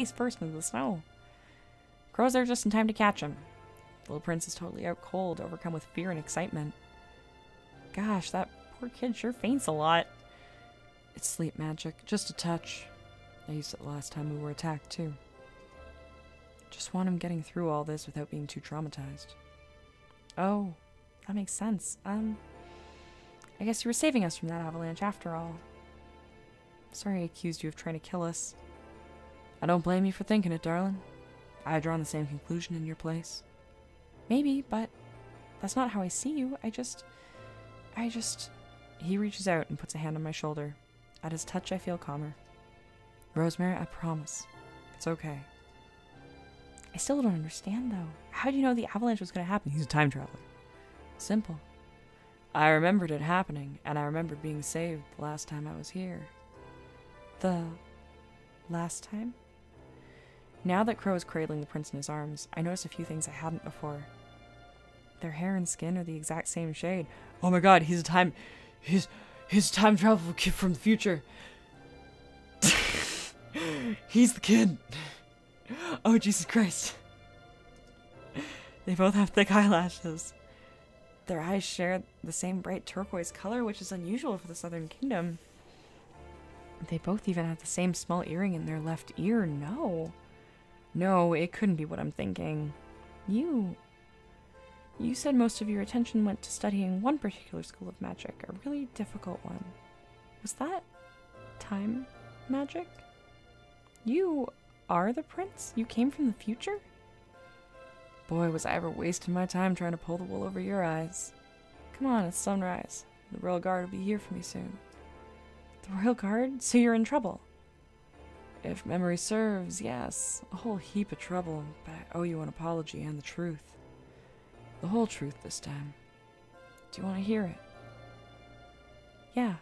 face first into the snow. Crow's there just in time to catch him. The little prince is totally out cold, overcome with fear and excitement. Gosh, that poor kid sure faints a lot. It's sleep magic, just a touch. I used it the last time we were attacked, too. Just want him getting through all this without being too traumatized. Oh, that makes sense. I guess you were saving us from that avalanche after all. Sorry I accused you of trying to kill us. I don't blame you for thinking it, darling. I had drawn the same conclusion in your place. Maybe, but that's not how I see you. I just... He reaches out and puts a hand on my shoulder. At his touch, I feel calmer. Rosemary, I promise. It's okay. I still don't understand, though. How do you know the avalanche was going to happen? He's a time traveler. Simple. I remembered it happening, and I remembered being saved the last time I was here. The last time? Now that Crow is cradling the prince in his arms, I notice a few things I hadn't before. Their hair and skin are the exact same shade. Oh my god, he's time travel kid from the future. He's the kid. Oh, Jesus Christ. They both have thick eyelashes. Their eyes share the same bright turquoise color, which is unusual for the Southern Kingdom. They both even have the same small earring in their left ear. No, it couldn't be what I'm thinking. You said most of your attention went to studying one particular school of magic, a really difficult one. Was that time magic? You are the prince? You came from the future? Boy, was I ever wasting my time trying to pull the wool over your eyes. Come on, it's sunrise. The Royal Guard will be here for me soon. The Royal Guard? So you're in trouble? If memory serves, yes. A whole heap of trouble, but I owe you an apology and the truth. The whole truth this time. Do you want to hear it? Yeah.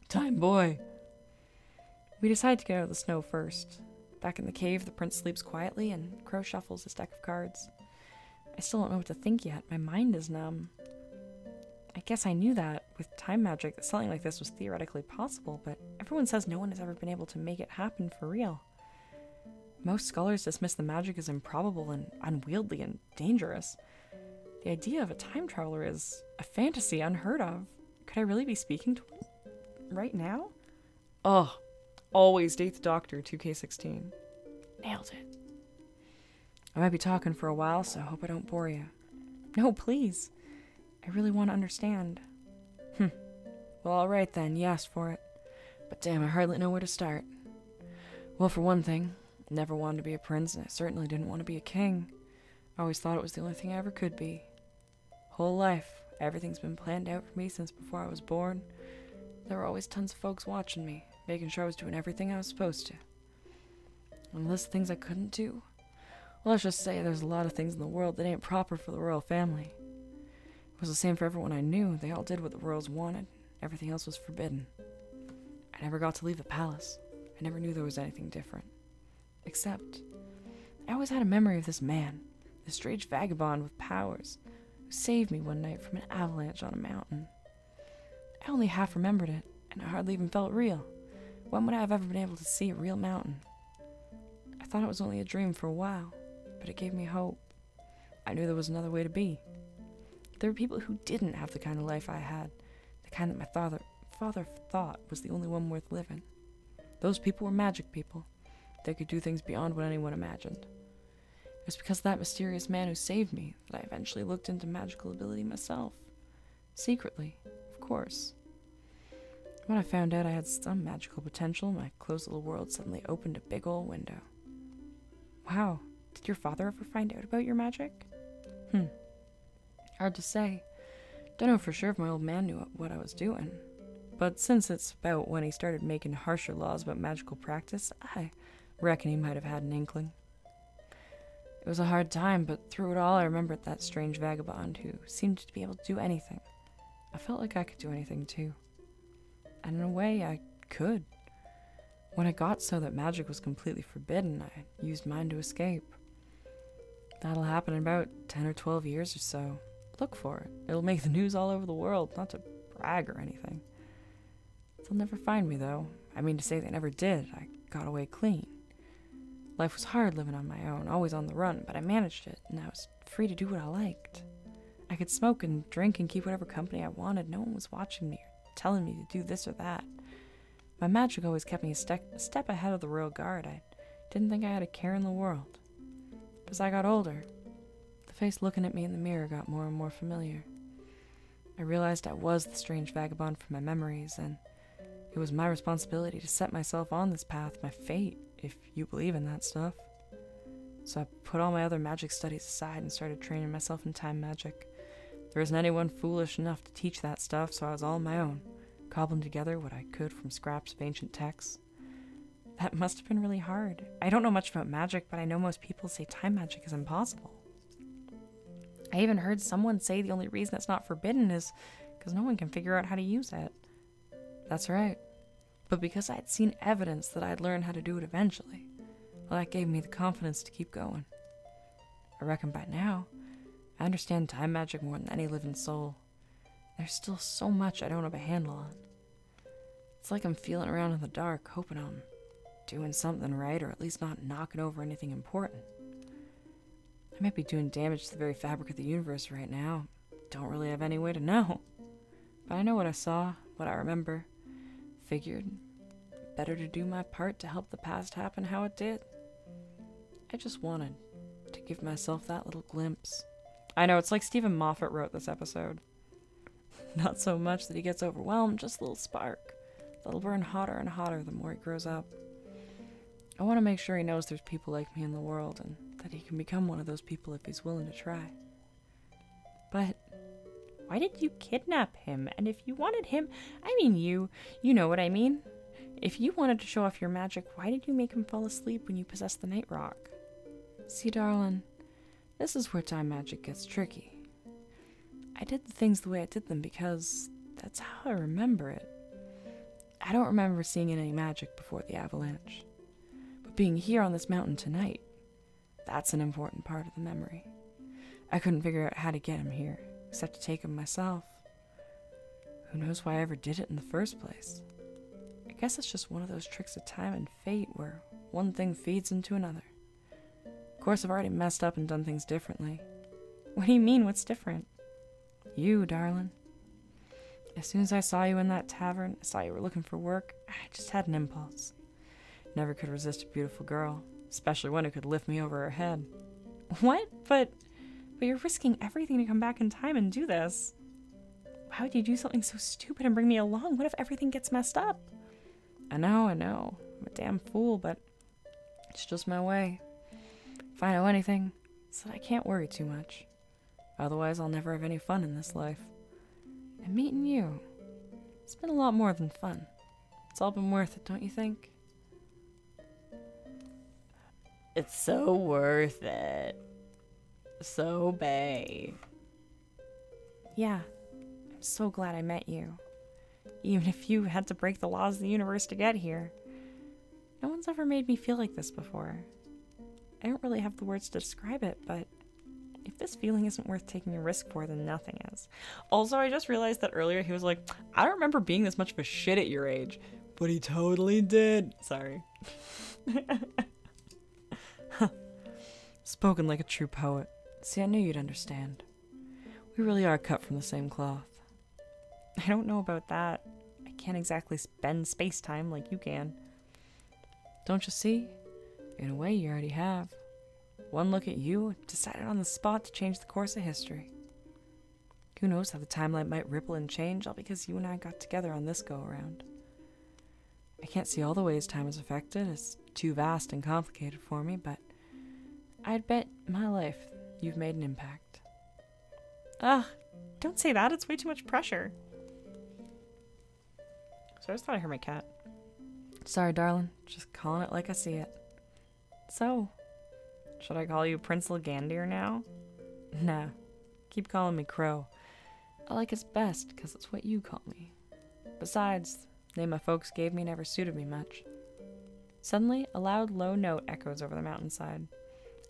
Time boy. We decide to get out of the snow first. Back in the cave, the prince sleeps quietly and Crow shuffles his deck of cards. I still don't know what to think yet. My mind is numb. I guess I knew that with time magic that something like this was theoretically possible, but everyone says no one has ever been able to make it happen for real. Most scholars dismiss the magic as improbable and unwieldy and dangerous. The idea of a time traveler is a fantasy unheard of. Could I really be speaking to one right now? Ugh. Always date the doctor, 2K16. Nailed it. I might be talking for a while, so I hope I don't bore you. No, please. I really want to understand. Well, alright then, you asked for it. But damn, I hardly know where to start. Well, for one thing, I never wanted to be a prince, and I certainly didn't want to be a king. I always thought it was the only thing I ever could be. Whole life, everything's been planned out for me since before I was born. There were always tons of folks watching me, making sure I was doing everything I was supposed to. And the list of things I couldn't do? Well, let's just say there's a lot of things in the world that ain't proper for the royal family. It was the same for everyone I knew. They all did what the royals wanted. Everything else was forbidden. I never got to leave the palace. I never knew there was anything different. Except, I always had a memory of this man, this strange vagabond with powers, who saved me one night from an avalanche on a mountain. I only half remembered it, and it hardly even felt real. When would I have ever been able to see a real mountain? I thought it was only a dream for a while, but it gave me hope. I knew there was another way to be. There were people who didn't have the kind of life I had, the kind that my father thought was the only one worth living. Those people were magic people. They could do things beyond what anyone imagined. It was because of that mysterious man who saved me that I eventually looked into magical ability myself. Secretly, of course. When I found out I had some magical potential, my closed little world suddenly opened a big old window. Wow, did your father ever find out about your magic? Hard to say. Don't know for sure if my old man knew what I was doing. But since it's about when he started making harsher laws about magical practice, I reckon he might have had an inkling. It was a hard time, but through it all I remembered that strange vagabond who seemed to be able to do anything. I felt like I could do anything too. And in a way, I could. When I got so that magic was completely forbidden, I used mine to escape. That'll happen in about 10 or 12 years or so. Look for it. It'll make the news all over the world, not to brag or anything. They'll never find me, though. I mean to say they never did. I got away clean. Life was hard living on my own, always on the run, but I managed it, and I was free to do what I liked. I could smoke and drink and keep whatever company I wanted. No one was watching me or telling me to do this or that. My magic always kept me a step ahead of the royal guard. I didn't think I had a care in the world. But as I got older, the face looking at me in the mirror got more and more familiar. I realized I was the strange vagabond from my memories, and it was my responsibility to set myself on this path, my fate, if you believe in that stuff. So I put all my other magic studies aside and started training myself in time magic. There isn't anyone foolish enough to teach that stuff, so I was all on my own, cobbling together what I could from scraps of ancient texts. That must have been really hard. I don't know much about magic, but I know most people say time magic is impossible. I even heard someone say the only reason it's not forbidden is because no one can figure out how to use it. That's right. But because I had seen evidence that I'd learn how to do it eventually, well, that gave me the confidence to keep going. I reckon by now, I understand time magic more than any living soul. There's still so much I don't have a handle on. It's like I'm feeling around in the dark, hoping I'm doing something right, or at least not knocking over anything important. I might be doing damage to the very fabric of the universe right now. Don't really have any way to know. But I know what I saw, what I remember. Figured better to do my part to help the past happen how it did. I just wanted to give myself that little glimpse. I know, it's like Stephen Moffat wrote this episode. Not so much that he gets overwhelmed, just a little spark that'll burn hotter and hotter the more he grows up. I want to make sure he knows there's people like me in the world, and that he can become one of those people if he's willing to try. But why did you kidnap him? And if you wanted him, I mean you know what I mean. If you wanted to show off your magic, why did you make him fall asleep when you possessed the Night Rock? See, darling, this is where time magic gets tricky. I did the things the way I did them because that's how I remember it. I don't remember seeing any magic before the avalanche. But being here on this mountain tonight, that's an important part of the memory. I couldn't figure out how to get him here, except to take him myself. Who knows why I ever did it in the first place? I guess it's just one of those tricks of time and fate where one thing feeds into another. Of course, I've already messed up and done things differently. What do you mean, what's different? You, darling. As soon as I saw you in that tavern, I saw you were looking for work, I just had an impulse. Never could resist a beautiful girl, especially one who could lift me over her head. What? But you're risking everything to come back in time and do this. Why would you do something so stupid and bring me along? What if everything gets messed up? I know. I'm a damn fool, but it's just my way. If I know anything, it's that I can't worry too much. Otherwise, I'll never have any fun in this life. And meeting you, it's been a lot more than fun. It's all been worth it, don't you think? It's so worth it. So bae. Yeah, I'm so glad I met you. Even if you had to break the laws of the universe to get here. No one's ever made me feel like this before. I don't really have the words to describe it, but if this feeling isn't worth taking a risk for, then nothing is. Also, I just realized that earlier he was like, I don't remember being this much of a shit at your age. But he totally did. Sorry. Spoken like a true poet. See, I knew you'd understand. We really are cut from the same cloth. I don't know about that. I can't exactly bend space-time like you can. Don't you see? In a way, you already have. One look at you, decided on the spot to change the course of history. Who knows how the timeline might ripple and change, all because you and I got together on this go-around. I can't see all the ways time is affected. It's too vast and complicated for me, but I'd bet my life you've made an impact. Ugh, don't say that. It's way too much pressure. So I just thought I heard my cat. Sorry, darling. Just calling it like I see it. So, should I call you Prince Legandir now? Nah. Keep calling me Crow. I like it best because it's what you call me. Besides, the name my folks gave me never suited me much. Suddenly, a loud, low note echoes over the mountainside.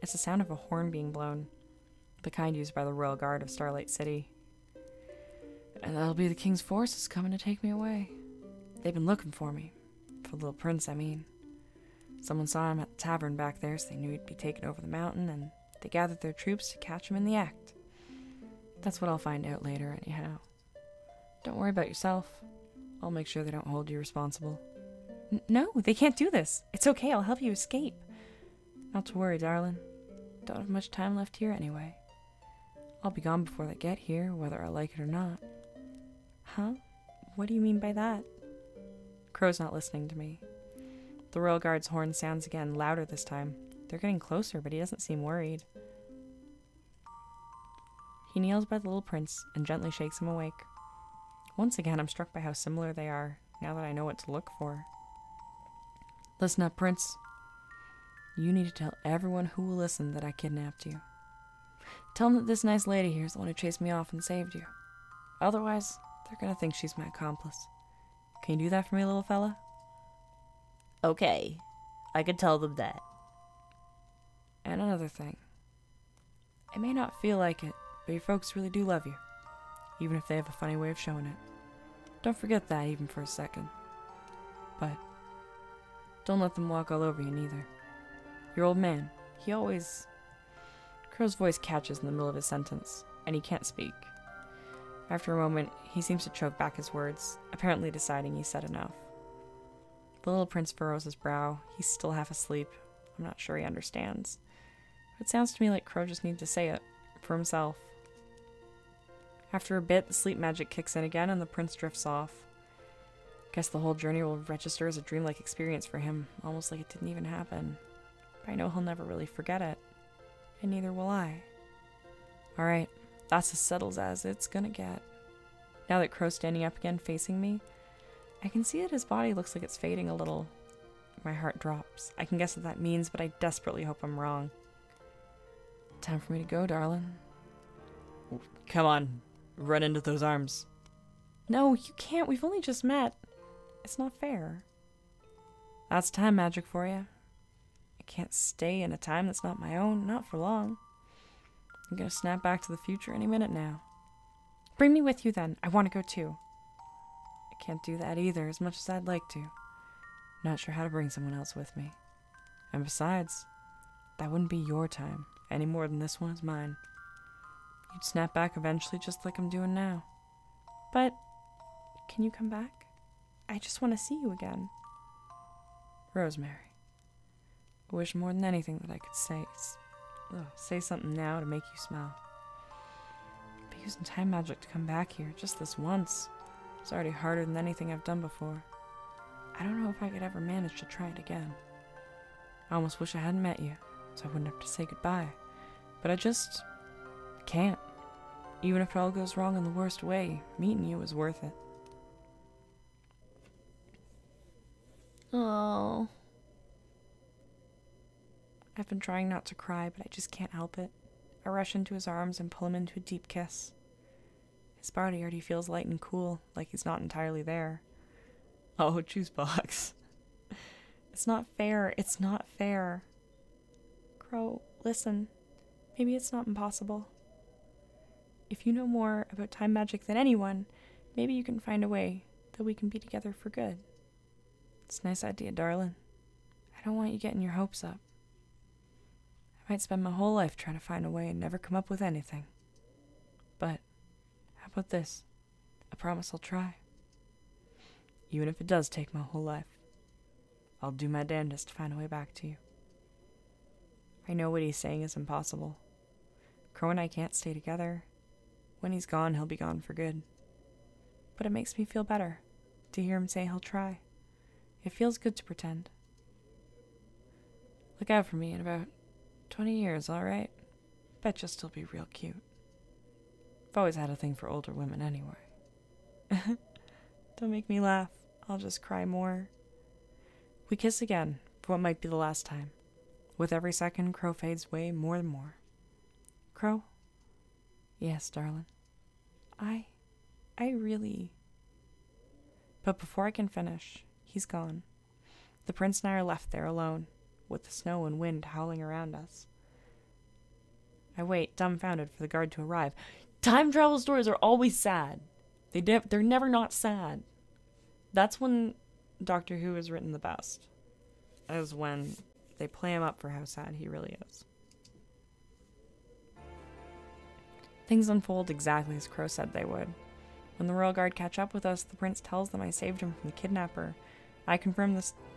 It's the sound of a horn being blown, the kind used by the Royal Guard of Starlight City. And that'll be the king's forces coming to take me away. They've been looking for me. For the little prince, I mean. Someone saw him at the tavern back there, so they knew he'd be taken over the mountain, and they gathered their troops to catch him in the act. That's what I'll find out later, anyhow. Don't worry about yourself. I'll make sure they don't hold you responsible. No, they can't do this. It's okay, I'll help you escape. Not to worry, darling. Don't have much time left here anyway. I'll be gone before they get here, whether I like it or not. Huh? What do you mean by that? Crow's not listening to me. The royal guard's horn sounds again, louder this time. They're getting closer, but he doesn't seem worried. He kneels by the little prince and gently shakes him awake. Once again, I'm struck by how similar they are, now that I know what to look for. Listen up, Prince. You need to tell everyone who will listen that I kidnapped you. Tell them that this nice lady here is the one who chased me off and saved you. Otherwise, they're gonna think she's my accomplice. Can you do that for me, little fella? Okay, I can tell them that. And another thing. It may not feel like it, but your folks really do love you, even if they have a funny way of showing it. Don't forget that even for a second. But don't let them walk all over you neither. Your old man, he always... Crow's voice catches in the middle of his sentence, and he can't speak. After a moment, he seems to choke back his words, apparently deciding he's said enough. The little prince furrows his brow. He's still half asleep. I'm not sure he understands. But it sounds to me like Crow just needs to say it for himself. After a bit, the sleep magic kicks in again and the prince drifts off. Guess the whole journey will register as a dreamlike experience for him, almost like it didn't even happen. But I know he'll never really forget it. And neither will I. Alright, that's as settled as it's gonna get. Now that Crow's standing up again facing me, I can see that his body looks like it's fading a little. My heart drops. I can guess what that means, but I desperately hope I'm wrong. Time for me to go, darling. Come on, run into those arms. No, you can't. We've only just met. It's not fair. That's time magic for you. I can't stay in a time that's not my own, not for long. I'm gonna snap back to the future any minute now. Bring me with you then. I want to go too. I can't do that either, as much as I'd like to. Not sure how to bring someone else with me. And besides, that wouldn't be your time, any more than this one is mine. You'd snap back eventually, just like I'm doing now. But, can you come back? I just want to see you again. Rosemary. I wish more than anything that I could say something now to make you smile. But using time magic to come back here, just this once, it's already harder than anything I've done before. I don't know if I could ever manage to try it again. I almost wish I hadn't met you, so I wouldn't have to say goodbye. But I just can't. Even if it all goes wrong in the worst way, meeting you is worth it. Oh. I've been trying not to cry, but I just can't help it. I rush into his arms and pull him into a deep kiss. His body already feels light and cool, like he's not entirely there. Oh, juice box. It's not fair. It's not fair. Crow, listen. Maybe it's not impossible. If you know more about time magic than anyone, maybe you can find a way that we can be together for good. It's a nice idea, darling. I don't want you getting your hopes up. I might spend my whole life trying to find a way and never come up with anything. But how about this? I promise I'll try. Even if it does take my whole life, I'll do my damnedest to find a way back to you. I know what he's saying is impossible. Crow and I can't stay together. When he's gone, he'll be gone for good. But it makes me feel better to hear him say he'll try. It feels good to pretend. Look out for me in about 20 years, alright? Bet you'll still be real cute. I've always had a thing for older women anyway. Don't make me laugh. I'll just cry more. We kiss again, for what might be the last time. With every second, Crow fades away more and more. Crow? Yes, darling. I really... But before I can finish, he's gone. The prince and I are left there alone, with the snow and wind howling around us. I wait, dumbfounded, for the guard to arrive. Time travel stories are always sad. They're never not sad. That's when Doctor Who is written the best. as when they play him up for how sad he really is. Things unfold exactly as Crow said they would. When the royal guard catch up with us, the prince tells them I saved him from the kidnapper. I confirm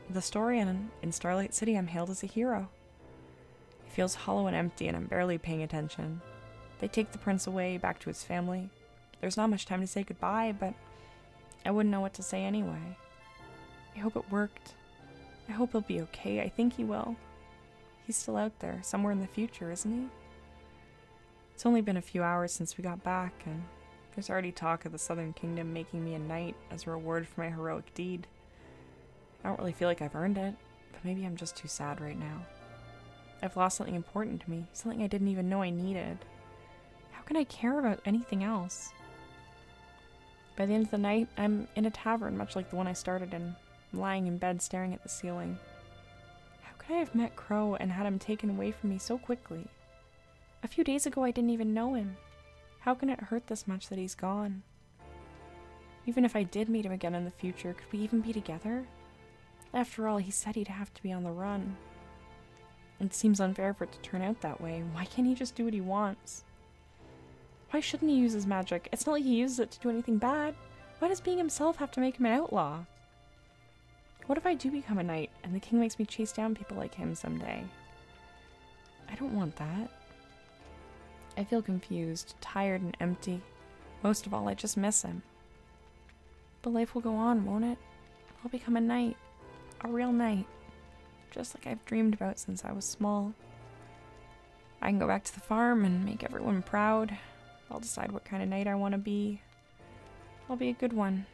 the story, and in Starlight City I'm hailed as a hero. It feels hollow and empty, and I'm barely paying attention. They take the prince away, back to his family. There's not much time to say goodbye, but I wouldn't know what to say anyway. I hope it worked. I hope he'll be okay. I think he will. He's still out there, somewhere in the future, isn't he? It's only been a few hours since we got back, and there's already talk of the Southern Kingdom making me a knight as a reward for my heroic deed. I don't really feel like I've earned it, but maybe I'm just too sad right now. I've lost something important to me, something I didn't even know I needed. How can I care about anything else? By the end of the night, I'm in a tavern much like the one I started in, lying in bed staring at the ceiling. How could I have met Crow and had him taken away from me so quickly? A few days ago I didn't even know him. How can it hurt this much that he's gone? Even if I did meet him again in the future, could we even be together? After all, he said he'd have to be on the run. It seems unfair for it to turn out that way. Why can't he just do what he wants? Why shouldn't he use his magic? It's not like he uses it to do anything bad. Why does being himself have to make him an outlaw? What if I do become a knight, and the king makes me chase down people like him someday? I don't want that. I feel confused, tired, and empty. Most of all, I just miss him. But life will go on, won't it? I'll become a knight. A real knight. Just like I've dreamed about since I was small. I can go back to the farm and make everyone proud. I'll decide what kind of knight I want to be. I'll be a good one,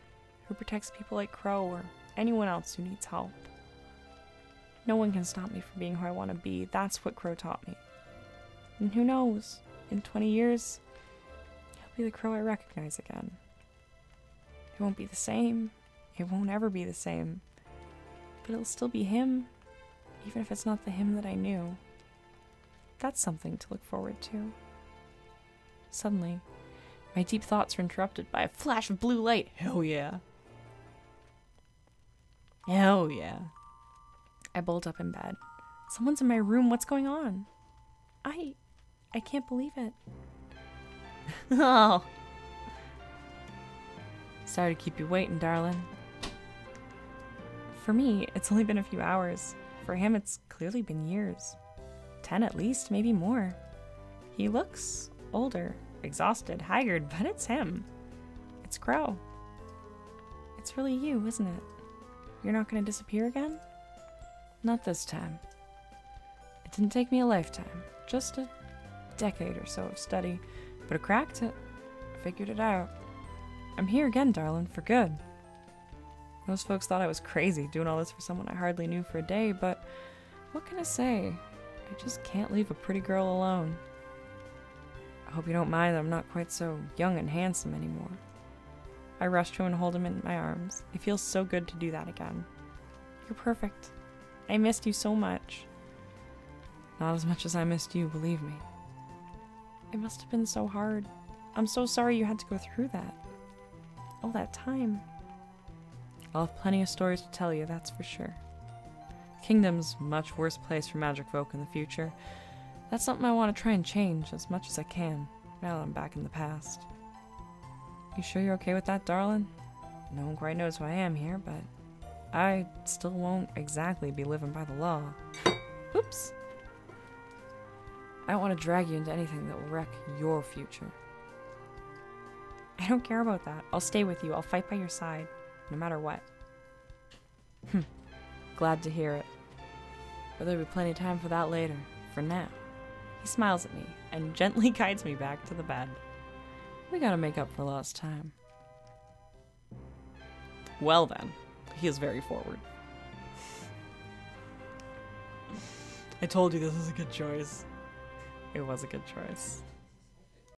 who protects people like Crow or anyone else who needs help. No one can stop me from being who I want to be. That's what Crow taught me. And who knows, in 20 years, he'll be the Crow I recognize again. It won't be the same. It won't ever be the same. But it'll still be him, even if it's not the him that I knew. That's something to look forward to. Suddenly, my deep thoughts are interrupted by a flash of blue light. Hell yeah. Hell yeah. I bolt up in bed. Someone's in my room. What's going on? I can't believe it. Oh. Sorry to keep you waiting, darling. For me, it's only been a few hours. For him, it's clearly been years. 10 at least, maybe more. He looks older, exhausted, haggard, but it's him. It's Crow. It's really you, isn't it? You're not going to disappear again? Not this time. It didn't take me a lifetime, just a decade or so of study, but I cracked it. I figured it out. I'm here again, darling, for good. Most folks thought I was crazy doing all this for someone I hardly knew for a day, but what can I say? I just can't leave a pretty girl alone. I hope you don't mind that I'm not quite so young and handsome anymore. I rush to him and hold him in my arms. It feels so good to do that again. You're perfect. I missed you so much. Not as much as I missed you, believe me. It must have been so hard. I'm so sorry you had to go through that. All that time. I'll have plenty of stories to tell you, that's for sure. The kingdom's a much worse place for magic folk in the future. That's something I want to try and change as much as I can, now that I'm back in the past. You sure you're okay with that, darling? No one quite knows who I am here, but I still won't exactly be living by the law. Oops. I don't want to drag you into anything that will wreck your future. I don't care about that. I'll stay with you. I'll fight by your side, no matter what. Glad to hear it. But there'll be plenty of time for that later. For now. He smiles at me and gently guides me back to the bed. We gotta make up for lost time. Well then, he is very forward. I told you this was a good choice. It was a good choice.